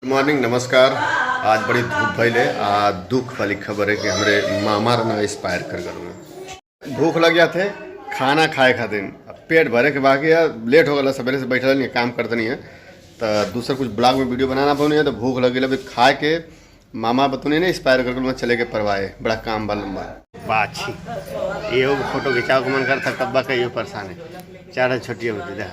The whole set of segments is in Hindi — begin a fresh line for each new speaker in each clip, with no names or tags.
गुड मॉर्निंग, नमस्कार। आज बड़ी धूप भइले आ दुख वाली खबर है कि हमरे मामा ना एक्सपायर कर गए। भूख लग गया थे खाना खाए खातिर, पेट भरे के बाकी है। लेट हो गया, सवेरे से बैठल नहीं, काम करते नहीं है तो दूसरा कुछ ब्लॉग में वीडियो बनाना पड़नी है तो भूख लग गई। खाए के मामा बतौनी ना एक्सपायर कर गए, चले के परवाए बड़ा काम बा लंबा बाछी ये फोटो खिंचाओ को मन करता कब्बा का ये परेशान है। चार छोटी होती है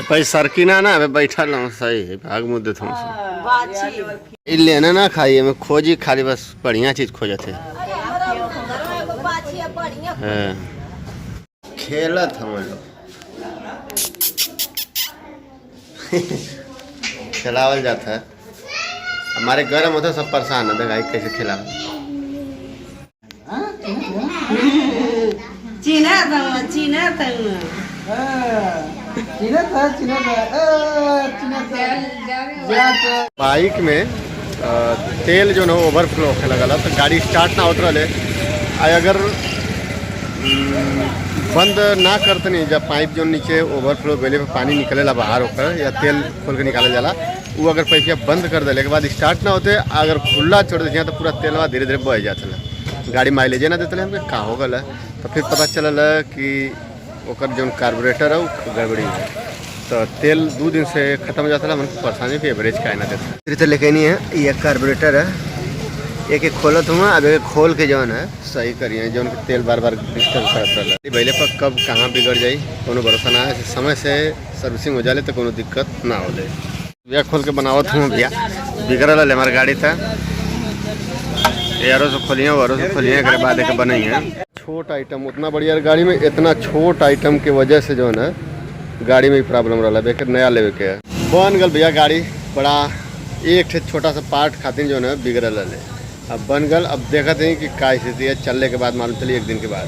भाई सरकीना ना अबे बैठा लो सही है भाग मुद्दे तुमसे लेना ना खाइए मैं खोजी खाली बस बढ़िया चीज खोजे थे। खेला था हम लोग खिलावल जाता है हमारे गर्म होता सब परेशान है। देखा कैसे खिला बाइक में तेल जो ना ओवरफ्लो होने लगा तो गाड़ी स्टार्ट ना होत रहे। अगर बंद ना करते नहीं, जब पाइप जो नीचे ओवरफ्लो गले पे पानी निकलेला बाहर होकर या तेल खोल के निकाला जाला, वो अगर पैसा बंद कर देने के बाद स्टार्ट ना होते, अगर खुला छोड़ देते तो पूरा तेलवा धीरे धीरे बह जाता, गाड़ी माइलेज ना देते हमके कहाँ हो गल। तो फिर पता चलल कि ओकर जो कार्बोरेटर है वो गड़बड़ी है, तो तेल 2 दिन से खत्म हो जाता है। मन परेशानी पे एवरेज का ना देता तो लेकिन नहीं है। ये कार्बोरेटर है, एक खोलत हूँ, अब एक खोल के जौन है सही करिए, जौन के तेल बार बार डिस्टर्ब करता है। पहले पर कब कहाँ बिगड़ जाये कोनो भरोसा ना है। समय से सर्विसिंग हो जाए तो कोनो दिक्कत ना हो जाए। भैया खोल के बनावत हूँ, भैया बिगड़ल हमारी गाड़ी था यारों से खोलिए वारों से खोलिए के बाद एक बनाई है। छोट आइटम उतना बढ़िया गाड़ी में, इतना छोट आइटम के वजह से जो है गाड़ी में प्रॉब्लम रहा है। नया लेवे के बन गल भैया गाड़ी, बड़ा एक छोटा सा पार्ट खातिर जो है बिगड़ल है। अब बन गल, अब देखते हैं कि का स्थिति है। चलने के बाद मालूम चली 1 दिन के बाद।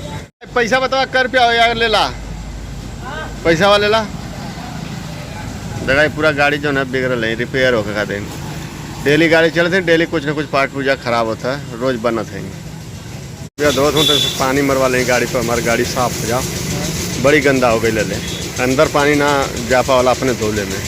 पैसा बताओ कर पे यार ले ला, पैसा वाले ला। देखा पूरा गाड़ी जो है बिगड़ल है, रिपेयर होकर खातिर। डेली गाड़ी चलते हैं, डेली कुछ ना कुछ पार्ट पूजा खराब होता है, रोज बनत है। भैया धोत हूँ तो पानी मरवा लें गाड़ी पर, हमारी गाड़ी साफ हो जाओ। बड़ी गंदा हो गई ले अंदर पानी ना जा पावला अपने धोले में।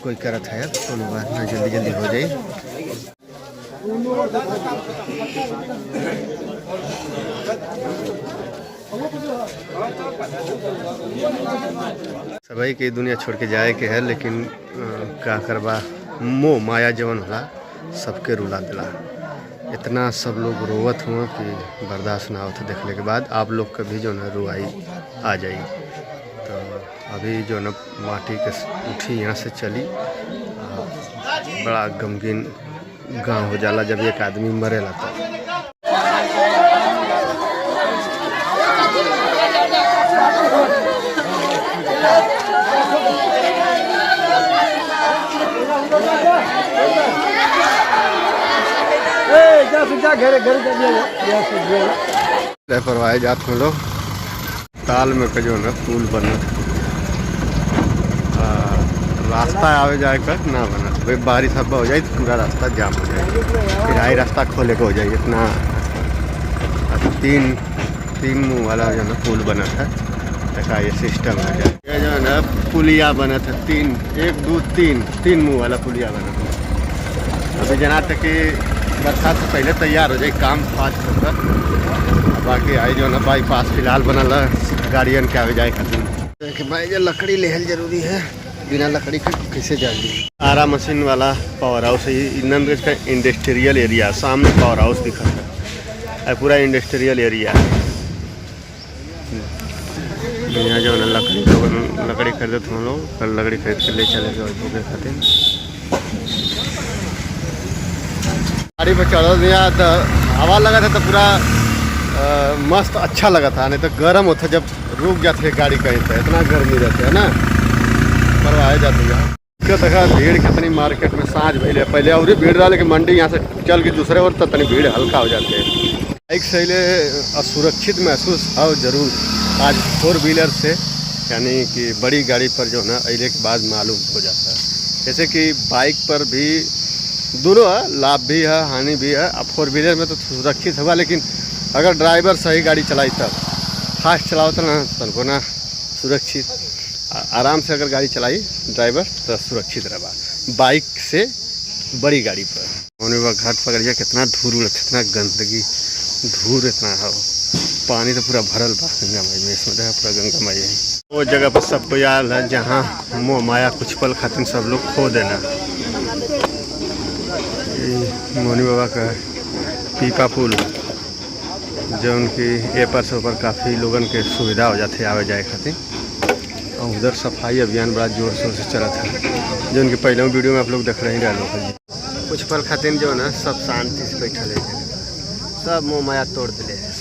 कोई करत है कोनो बात ना, जल्दी जल्दी हो जाए। सभी की दुनिया छोड़ के जाए के है, लेकिन का करबा, मोह माया जवन होला सबके रुला दिला। इतना सब लोग रोवत हुआ कि बर्दाश्त ना होता। देखने के बाद आप लोग का भी जो है रुआई आ जाई। तो अभी जो न माटी के उठी यहाँ से चली, बड़ा गमगीन गांव हो जाला जब एक आदमी मरेला। तो परवाए जात हम लोग ताल में का जो है पुल बनत, रास्ता आवे जाए कर ना बनत। भाई बारिश हब्बा हो जाए तो पूरा रास्ता जाम हो जाए, फिर आई रास्ता खोले को हो जाए। इतना 3 मुँह वाला जो है पुल बना था। देखा ये सिस्टम है, ये जो है ना पुलिया बना था 1 2 3 मुँह वाला पुलिया बना था। अभी जना तक कि बरसात से पहले तैयार हो जाए, काम फास्ट होकर। बाकी आई जो है बाईपास फिलहाल बनल है, गाड़ियन के आगे जाए खातिर कि भाई जो लकड़ी लेहल जरूरी है, बिना लकड़ी के कैसे जाएगी। आरा मशीन वाला पावर हाउस है, नंदगंज का इंडस्ट्रियल एरिया। सामने पावर हाउस दिखा है, पूरा इंडस्ट्रियल एरिया है। यहाँ जो है लकड़ी खरीदते हम लोग, कल लकड़ी खरीद के ले चले गए खातिर। गाड़ी पर चढ़ दिया तो हवा लगा था तो पूरा मस्त अच्छा लगा था, नहीं तो गर्म होता जब रुक जाते है गाड़ी कहीं तो इतना गर्मी रहता है ना, परवाए जाते हैं। क्या देखा भीड़ कितनी मार्केट में सांझ भैले, पहले और भीड़ रहा, लेकिन मंडी यहाँ से चल के दूसरे ओर तो तनी भीड़ हल्का हो जाते है। बाइक से असुरक्षित महसूस हो जरूर आज 4 व्हीलर से, यानी कि बड़ी गाड़ी पर जो है ना अइले के बाद मालूम हो जाता है। जैसे कि बाइक पर भी दोनों है, लाभ भी है हानि भी है। अब 4 व्हीलर में तो सुरक्षित होगा, लेकिन अगर ड्राइवर सही गाड़ी चलाई तब फास्ट चलाओ तो ना तनको ना सुरक्षित, आराम से अगर गाड़ी चलाई ड्राइवर तो सुरक्षित रहा बाइक से बड़ी गाड़ी पर। उन्होंने घाट पकड़िया कितना धूल उड़त, इतना गंदगी धूल इतना है, पानी तो पूरा भरल बा गंगा माई में, इसमें देखा पूरा गंगा माई है। वो जगह पर सब कोई आयल है जहाँ मोह माया कुछ पल खातिर सब लोग खो देना। मोनी बाबा का पीपा पुल जो उनकी एपर से ऊपर काफ़ी लोगन के सुविधा हो जाते आवे जाए खातिर। और उधर सफाई अभियान बड़ा जोर शोर से चला था, जो उनके पहले वीडियो में आप लोग देख रहे हैं लोग। कुछ पल खातिर जो ना सब शांति से बैठल है, सब मोह माया तोड़ दिले है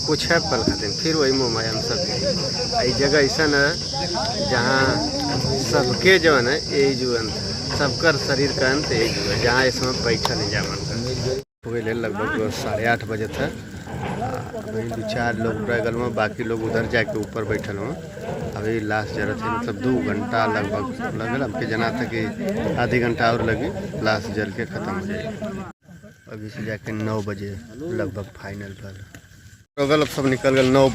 कुछ है पल खातिर, फिर वही मोह माया में सब। ये जगह ऐसा है जहाँ सबके जो है यही जुअन सबकर शरीर का अंत यही जुआ, जहाँ इसमें बैठल है जामन का। लगभग 8:30 बजे था, अभी 2-4 लोग रह में, बाकी लोग उधर जाके ऊपर बैठल हुआ। अभी लास्ट जरूरत है, मतलब 2 घंटा लगभग लगल। हमके जना था कि आधी घंटा और लगी, लास्ट जल के ख़त्म हो जाएगी। अभी से जाके 9 बजे लगभग फाइनल पर अब सब निकल गए। 9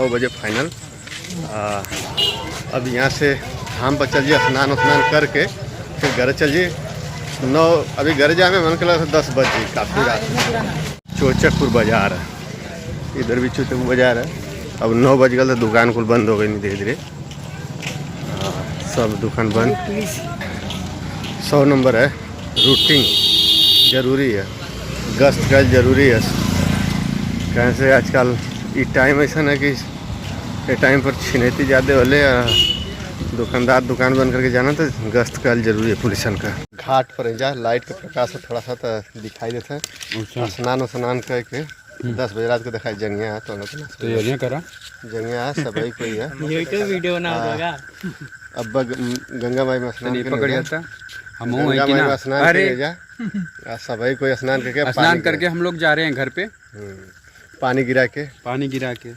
बजे फाइनल। अब यहाँ से हम पर चलिए स्नान उस्नान करके फिर घर चलिए। अभी घर जाए में मन कर 10 बजे, काफ़ी रात। चोचकपुर बाजार है, इधर भी चोचकपुर बाजार है। अब 9 बज गए तो दुकान कुल बंद हो गई धीरे धीरे, सब दुकान बंद। 100 नंबर है, रूटिंग जरूरी है, गश्त का जरूरी है। कैसे आजकल ये टाइम ऐसा है कि ये टाइम पर छिनैती ज़्यादा होले, दुकानदार दुकान बंद करके जाना तो गश्त का जरूरी है पुलिसन का। घाट पर जा लाइट का प्रकाश थोड़ा सा तो दिखाई देता है। स्नान करके 10 बजे रात को दिखाई जंगिया तो तैयारियाँ करा जंगिया सभी कोई है वीडियो ना होगा। अब गंगा माई में स्नान पकड़ जाता, हम गंगा माई में स्नान करके जा सभी कोई स्नान करके हम लोग जा रहे हैं घर पे। पानी गिरा के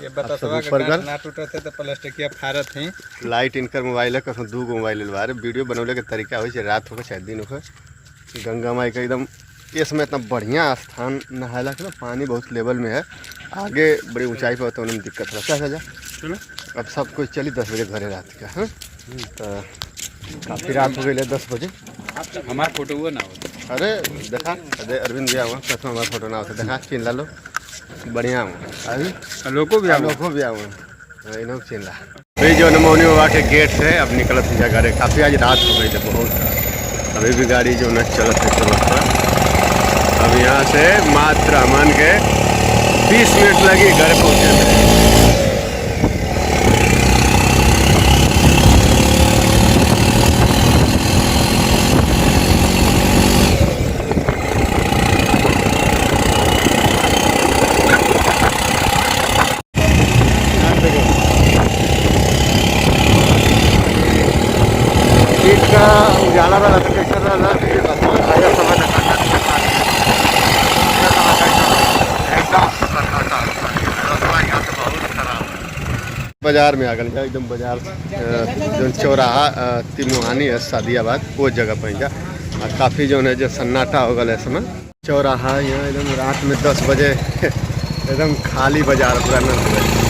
ये बता ऊपर ना टूटे थे तो प्लास्टिकिया फारत है। लाइट इनकर मोबाइल है, कसम 2 मोबाइल ललवा रहे। वीडियो बनौले के तरीका हो, रात होकर चाहे दिन होकर। गंगा माई का एकदम इसमें इतना बढ़िया स्थान नहायला के, पानी बहुत लेवल में है, आगे बड़ी ऊंचाई पर तो उन्हें दिक्कत है। क्या जा अब सब कुछ चली 10 बजे घरे रात का। हाँ तो काफ़ी रात हो गई है 10 बजे। हमारा फोटो हुआ ना हो, अरे देखा अरे अरविंद भी आऊँ कसम हमारा फोटो ना होता, देखा चिन ला लो बढ़िया हूँ। अभी लोगों भी आऊँ इन चिन ला। अभी जो मौनी बाबा के गेट से अब निकलत है घर, काफ़ी आज रात हो गई थी बहुत। अभी भी गाड़ी जो न चलत है। अब यहाँ से मात्र मान के 20 मिनट लगी घर पहुँचे में। का उजाला वाला तो कैसा रहा आया समय बाजार में आ गए एकदम बाजार जो चौराहा तिमुहानी है सादियाबाद वो जगह पर जा। काफ़ी जो है जो सन्नाटा हो गया समय चौराहा यहाँ एकदम रात में 10 बजे एकदम खाली बाजार पूरा न हो गया।